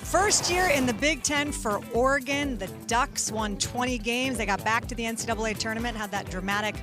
First year in the Big Ten for Oregon. The Ducks won 20 games. They got back to the NCAA tournament, had that dramatic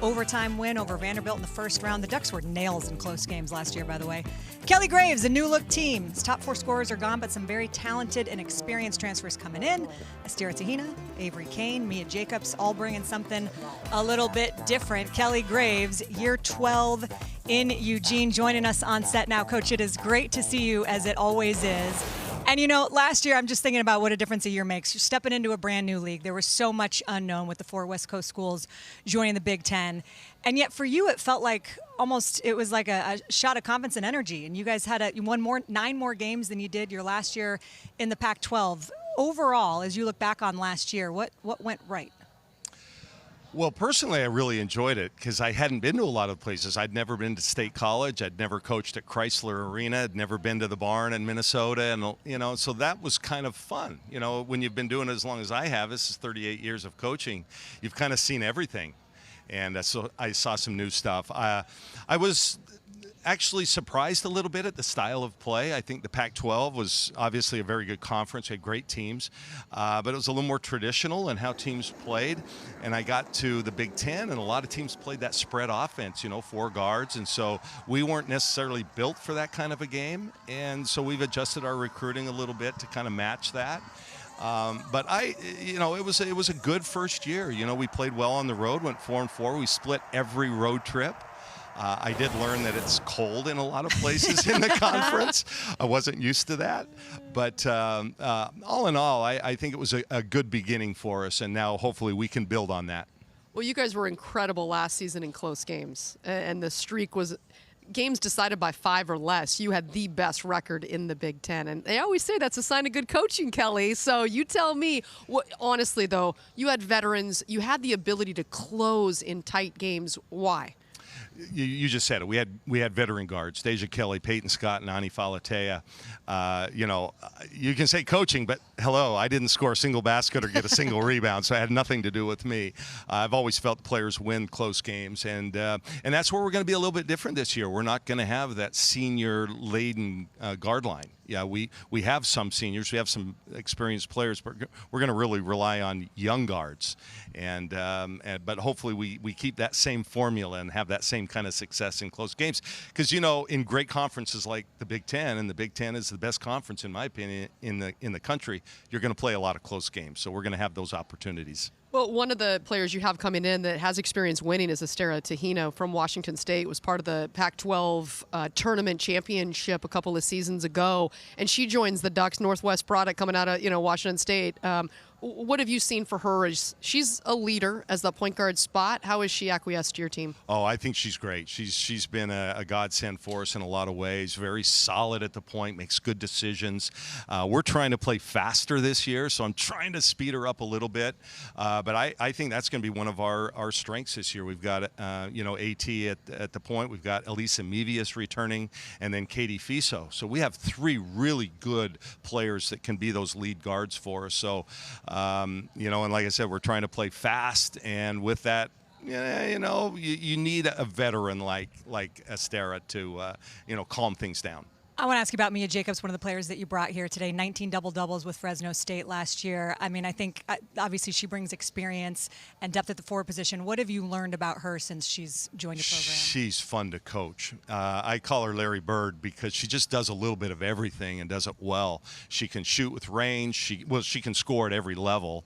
overtime win over Vanderbilt in the first round. The Ducks were nails in close games last year, by the way. Kelly Graves, a new-look team. His top 4 scorers are gone, but some very talented and experienced transfers coming in. Estera Tahina, Avery Kane, Mia Jacobs, all bringing something a little bit different. Kelly Graves, year 12 in Eugene, joining us on set now. Coach, it is great to see you, as it always is. And, you know, last year, I'm just thinking about what a difference a year makes. You're stepping into a brand new league. There was so much unknown with the 4 West Coast schools joining the Big Ten. And yet for you, it felt like almost it was like a shot of confidence and energy. And you guys had you won 9 more games than you did your last year in the Pac-12. Overall, as you look back on last year, what went right? Well, personally, I really enjoyed it because I hadn't been to a lot of places. I'd never been to State College. I'd never coached at Chrysler Arena. I'd never been to the Barn in Minnesota. And, you know, so that was kind of fun. You know, when you've been doing it as long as I have, this is 38 years of coaching, you've kind of seen everything. And so I saw some new stuff. I was actually surprised a little bit at the style of play. I think the Pac-12 was obviously a very good conference, had great teams, but it was a little more traditional in how teams played. And I got to the Big Ten, and a lot of teams played that spread offense, you know, 4 guards. And so we weren't necessarily built for that kind of a game. And so we've adjusted our recruiting a little bit to kind of match that. But it was a good first year. You know, we played well on the road, went 4-4. We split every road trip. I did learn that it's cold in a lot of places in the conference. I wasn't used to that. But all in all, I think it was a good beginning for us, and now hopefully we can build on that. Well, you guys were incredible last season in close games, and the streak was games decided by 5 or less. You had the best record in the Big Ten, and they always say that's a sign of good coaching, Kelly. So you tell me, honestly, though, you had veterans. You had the ability to close in tight games. Why? You just said it. We had veteran guards: Deja Kelly, Peyton Scott, and Ani Falatea. You can say coaching, but hello, I didn't score a single basket or get a single rebound, so it had nothing to do with me. I've always felt players win close games, and that's where we're going to be a little bit different this year. We're not going to have that senior-laden guard line. Yeah, we have some seniors, we have some experienced players, but we're going to really rely on young guards, but hopefully we keep that same formula and have that same kind of success in close games. Because, you know, in great conferences like the Big Ten, and the Big Ten is the best conference in my opinion in the country, you're going to play a lot of close games, so we're going to have those opportunities. Well, one of the players you have coming in that has experience winning is Estera Tahina from Washington State. Was part of the Pac-12 tournament championship a couple of seasons ago, and she joins the Ducks Northwest product coming out of Washington State. What have you seen for her? She's a leader as the point guard spot. How has she acquiesced to your team? Oh, I think she's great. She's been a godsend for us in a lot of ways. Very solid at the point, makes good decisions. We're trying to play faster this year, so I'm trying to speed her up a little bit. But I think that's going to be one of our strengths this year. We've got AT at the point. We've got Elisa Mevius returning, and then Katie Fiso. So we have 3 really good players that can be those lead guards for us. So. And like I said, we're trying to play fast, and with that, you need a veteran like Estera to calm things down. I want to ask you about Mia Jacobs, one of the players that you brought here today. 19 double-doubles with Fresno State last year. I mean, I think obviously she brings experience and depth at the forward position. What have you learned about her since she's joined the program? She's fun to coach. I call her Larry Bird because she just does a little bit of everything and does it well. She can shoot with range. She can score at every level,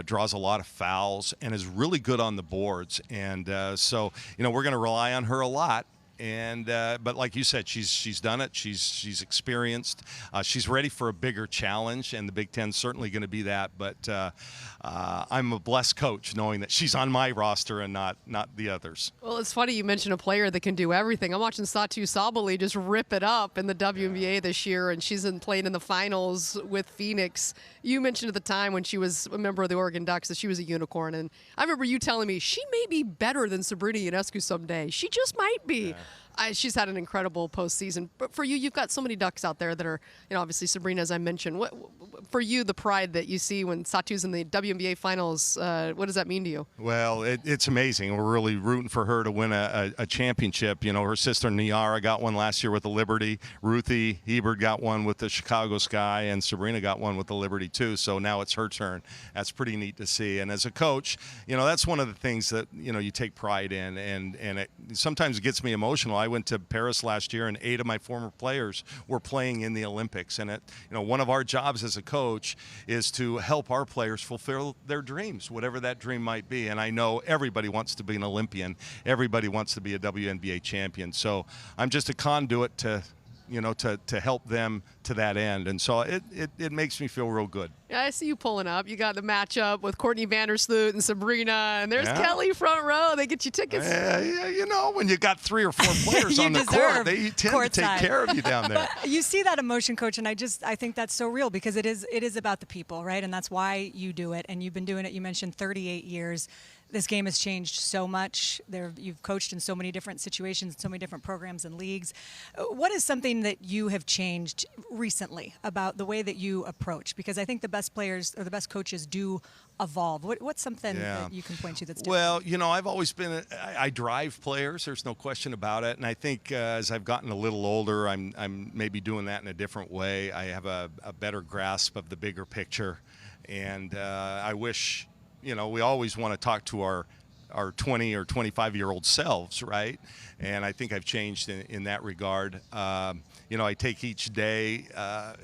draws a lot of fouls, and is really good on the boards. And so we're going to rely on her a lot. And but like you said, she's done it. She's experienced. She's ready for a bigger challenge, and the Big Ten's certainly going to be that. But I'm a blessed coach knowing that she's on my roster and not the others. Well, it's funny you mentioned a player that can do everything. I'm watching Satu Sabali just rip it up in the WNBA this year, and she's playing in the finals with Phoenix. You mentioned at the time when she was a member of the Oregon Ducks that she was a unicorn, and I remember you telling me she may be better than Sabrina Ionescu someday. She just might be. She's had an incredible postseason. But for you, you've got so many Ducks out there that are, obviously Sabrina, as I mentioned. What for you, the pride that you see when Satu's in the WNBA finals, what does that mean to you? Well, it's amazing. We're really rooting for her to win a championship. Her sister Niara got one last year with the Liberty. Ruthie Hebert got one with the Chicago Sky, and Sabrina got one with the Liberty too. So now it's her turn. That's pretty neat to see. And as a coach, that's one of the things that you take pride in, and it sometimes gets me emotional. I went to Paris last year, and 8 of my former players were playing in the Olympics. And one of our jobs as a coach is to help our players fulfill their dreams, whatever that dream might be. And I know everybody wants to be an Olympian. Everybody wants to be a WNBA champion. So I'm just a conduit to help them to that end. And so it makes me feel real good. Yeah, I see you pulling up. You got the matchup with Courtney Vandersloot and Sabrina, and there's Kelly front row. They get you tickets. Yeah, when you got 3 or 4 players on the court, they tend to take care of you down there. But you see that emotion, Coach, and I think that's so real because it is about the people, right? And that's why you do it. And you've been doing it, you mentioned 38 years. This game has changed so much. You've coached in so many different situations, so many different programs and leagues. What is something that you have changed recently about the way that you approach? Because I think the best players or the best coaches do evolve. What's something that you can point to that's different? Well, I've always been I drive players. There's no question about it. And I think as I've gotten a little older, I'm maybe doing that in a different way. I have a better grasp of the bigger picture. And I wish, we always want to talk to our 20 or 25-year-old selves, right? And I think I've changed in that regard. I take each day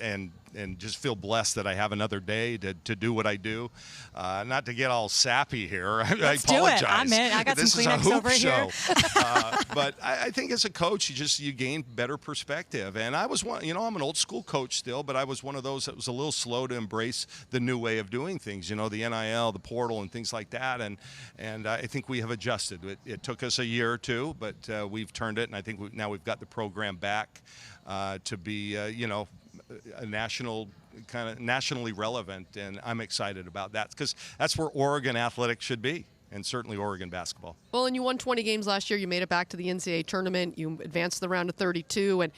and just feel blessed that I have another day to do what I do. Not to get all sappy here. Let's I apologize. Do it. I'm in. I got this some Kleenex over show. here. But I think as a coach, you gain better perspective. And I was one, I'm an old school coach still, but I was one of those that was a little slow to embrace the new way of doing things, the NIL, the portal, and things like that. And I think we have adjusted. It took us a year or two, but we've turned it, and I think now we've got the program back to be, a nationally relevant, and I'm excited about that because that's where Oregon athletics should be, and certainly Oregon basketball. Well, and you won 20 games last year. You made it back to the NCAA tournament. You advanced to the round of 32, and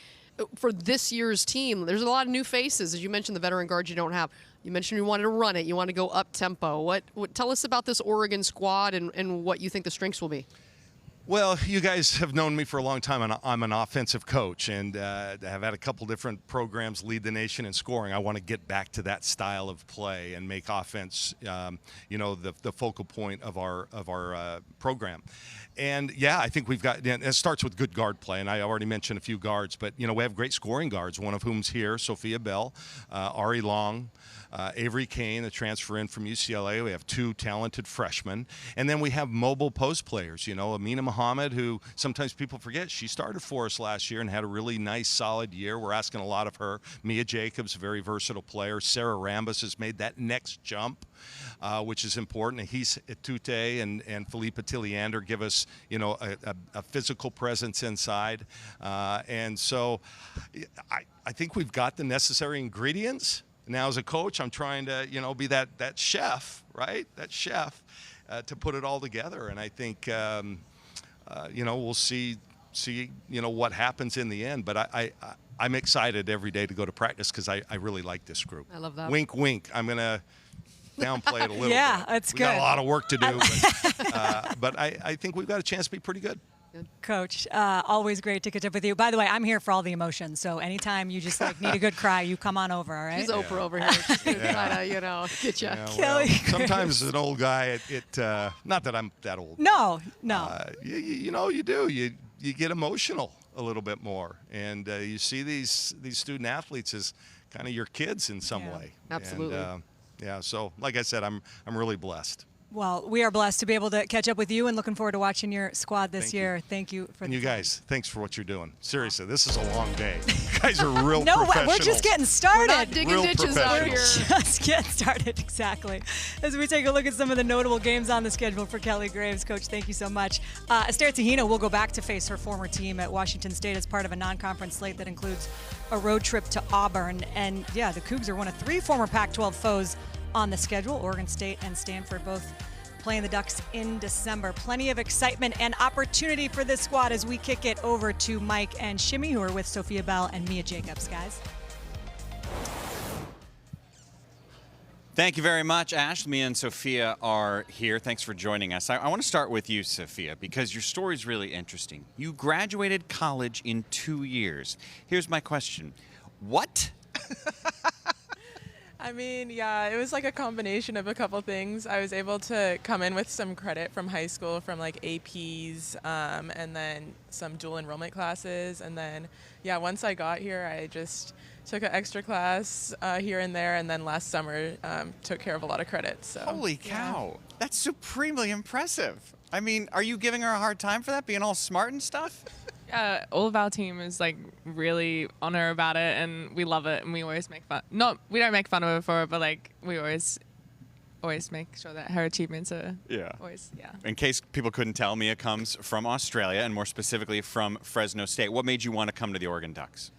for this year's team, there's a lot of new faces. As you mentioned, the veteran guards you don't have. You mentioned you wanted to run it. You want to go up tempo. What tell us about this Oregon squad and what you think the strengths will be. Well, you guys have known me for a long time, and I'm an offensive coach, and have had a couple different programs lead the nation in scoring. I want to get back to that style of play and make offense, the focal point of our program. And I think we've got. It starts with good guard play, and I already mentioned a few guards, but we have great scoring guards. One of whom's here, Sofia Bell, Ari Long. Avery Kane, the transfer in from UCLA. We have 2 talented freshmen. And then we have mobile post players, Amina Muhammad, who sometimes people forget. She started for us last year and had a really nice, solid year. We're asking a lot of her. Mia Jacobs, a very versatile player. Sarah Rambis has made that next jump, which is important. He's Etute and Philippa Tilliander give us, a physical presence inside. And so I think we've got the necessary ingredients. Now, as a coach, I'm trying to, be that chef, right? That chef to put it all together. And I think, we'll see, what happens in the end. But I'm excited every day to go to practice because I really like this group. I love that. Wink, wink. I'm going to downplay it a little yeah, bit. That's we good. Got a lot of work to do. But I think we've got a chance to be pretty good. Coach, always great to catch up with you. By the way, I'm here for all the emotions, so anytime you just need a good cry, you come on over, all right? She's Oprah over here. She's going to try to, get you. Kelly. Sometimes as an old guy, not that I'm that old. No. You do. You get emotional a little bit more, and you see these student athletes as kind of your kids in some way. Absolutely. And, so like I said, I'm really blessed. Well, we are blessed to be able to catch up with you and looking forward to watching your squad this year. Thank you for you guys. Thanks for what you're doing. Seriously, this is a long day. You guys are real No, professionals. we're just getting started. We're not digging ditches out here. Just getting started, exactly. As we take a look at some of the notable games on the schedule for Kelly Graves. Coach, thank you so much. Esther Tahina will go back to face her former team at Washington State as part of a non-conference slate that includes a road trip to Auburn. And, the Cougs are one of 3 former Pac-12 foes on the schedule. Oregon State and Stanford both playing the Ducks in December. Plenty of excitement and opportunity for this squad as we kick it over to Mike and Shimmy, who are with Sophia Bell and Mia Jacobs, guys. Thank you very much, Ash. Mia and Sophia are here. Thanks for joining us. I want to start with you, Sophia, because your story is really interesting. You graduated college in 2 years. Here's my question. What? I mean, yeah, it was like a combination of a couple things. I was able to come in with some credit from high school from like APs and then some dual enrollment classes. And then, yeah, once I got here, I just took an extra class here and there. And then last summer, took care of a lot of credits. So, Holy cow. Yeah. That's supremely impressive. I mean, are you giving her a hard time for that, being all smart and stuff? All of our team is like really on her about it, and we love it, and we always make fun. We don't make fun of her for it, but like we always make sure that her achievements are always. In case people couldn't tell, Mia comes from Australia, and more specifically from Fresno State. What made you want to come to the Oregon Ducks?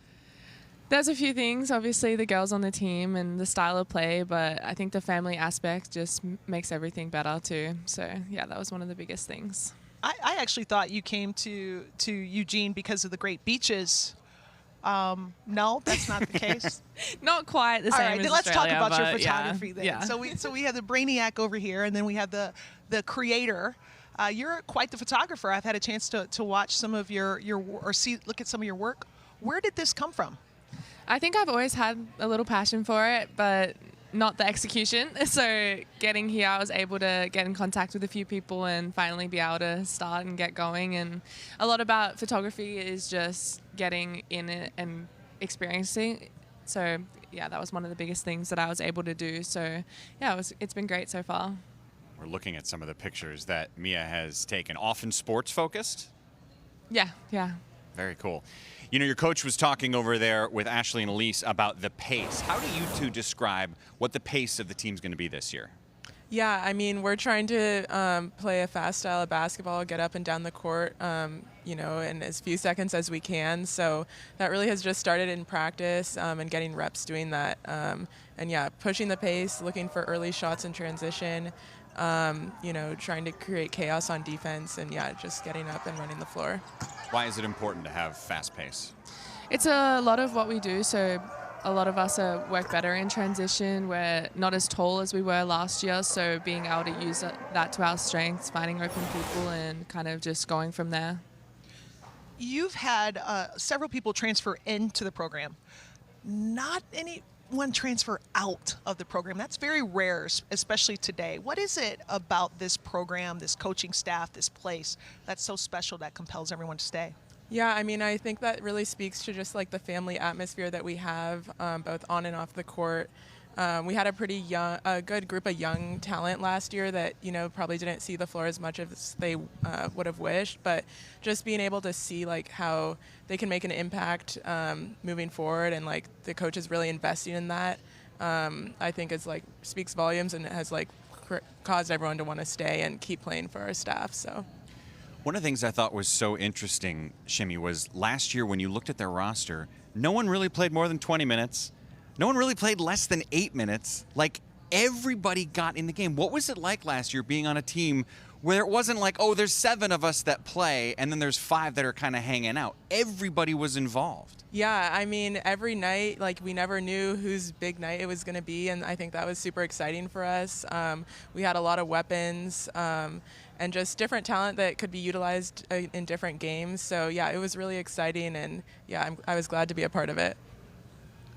There's a few things, obviously the girls on the team and the style of play, but I think the family aspect just makes everything better too. So yeah, that was one of the biggest things. I actually thought you came to Eugene because of the great beaches. No, that's not the case. Not quite the same. All right, as let's Australia, talk about your but photography then. Yeah. So we have the brainiac over here, and then we have the creator. You're quite the photographer. I've had a chance to watch some of your look at some of your work. Where did this come from? I think I've always had a little passion for it, but not the execution. So getting here, I was able to get in contact with a few people and finally be able to start and get going. And a lot about photography is just getting in it and experiencing. So yeah, that was one of the biggest things that I was able to do. So yeah, it's been great so far. We're looking at some of the pictures that Mia has taken, often sports focused. Yeah. Very cool. You know, your coach was talking over there with Ashley and Elise about the pace. How do you two describe what the pace of the team's going to be this year? Yeah, I mean, we're trying to play a fast style of basketball, get up and down the court, in as few seconds as we can. So that really has just started in practice and getting reps doing that. And yeah, pushing the pace, looking for early shots in transition, trying to create chaos on defense, and yeah, just getting up and running the floor. Why is it important to have fast pace? It's a lot of what we do. So a lot of us work better in transition. We're not as tall as we were last year, so being able to use that to our strengths, finding open people, and kind of just going from there. You've had several people transfer into the program. Not anyone transfer out of the program. That's very rare, especially today. What is it about this program, this coaching staff, this place that's so special that compels everyone to stay? Yeah, I mean, I think that really speaks to just like the family atmosphere that we have, both on and off the court. We had a good group of young talent last year that, probably didn't see the floor as much as they would have wished, but just being able to see like how they can make an impact moving forward, and like the coach is really investing in that, I think is like speaks volumes, and it has like caused everyone to want to stay and keep playing for our staff. So. One of the things I thought was so interesting, Shimmy, was last year when you looked at their roster, no one really played more than 20 minutes. No one really played less than 8 minutes. Like, everybody got in the game. What was it like last year being on a team where it wasn't like, oh, there's 7 of us that play, and then there's 5 that are kind of hanging out? Everybody was involved. Yeah, I mean, every night, like, we never knew whose big night it was going to be, and I think that was super exciting for us. We had a lot of weapons and just different talent that could be utilized in different games. So, yeah, it was really exciting, and, yeah, I was glad to be a part of it.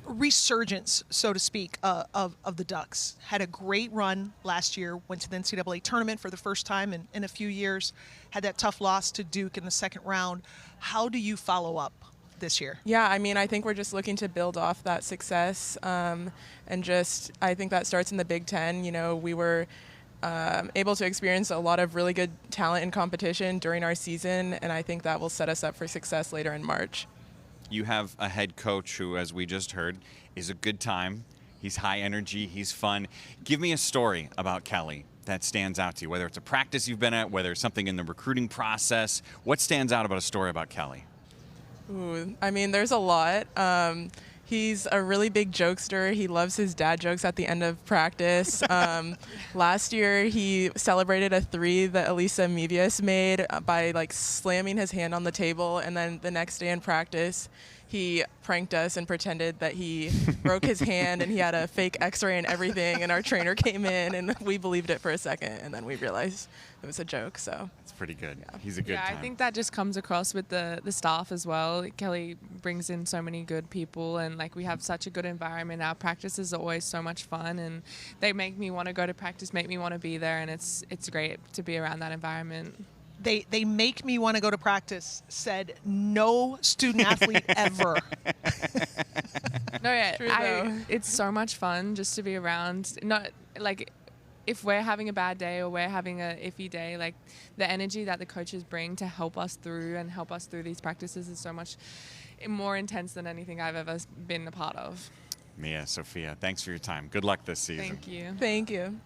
Resurgence, so to speak, of the Ducks. Had a great run last year, went to the NCAA tournament for the first time in a few years, had that tough loss to Duke in the second round. How do you follow up this year? Yeah, I mean, I think we're just looking to build off that success, and just I think that starts in the Big Ten. We were able to experience a lot of really good talent and competition during our season, and I think that will set us up for success later in March. You have a head coach who, as we just heard, is a good time. He's high energy. He's fun. Give me a story about Kelly that stands out to you, whether it's a practice you've been at, whether it's something in the recruiting process. What stands out about a story about Kelly? Ooh, I mean, there's a lot. He's a really big jokester. He loves his dad jokes at the end of practice. Last year, he celebrated a 3 that Elisa Mevius made by like slamming his hand on the table. And then the next day in practice, he pranked us and pretended that he broke his hand and he had a fake x-ray and everything. And our trainer came in and we believed it for a second. And then we realized it was a joke. So It's pretty good. He's a good Yeah, time. I think that just comes across with the staff as well. Kelly brings in so many good people, and like we have such a good environment. Our practices are always so much fun, and they make me want to go to practice, make me want to be there, and it's great to be around that environment. They make me want to go to practice, said no student athlete ever. No, yeah, True, though. it's so much fun just to be around. Not like if we're having a bad day or we're having a iffy day, like the energy that the coaches bring to help us through these practices is so much more intense than anything I've ever been a part of. Mia, Sofia, thanks for your time. Good luck this season. Thank you. thank you.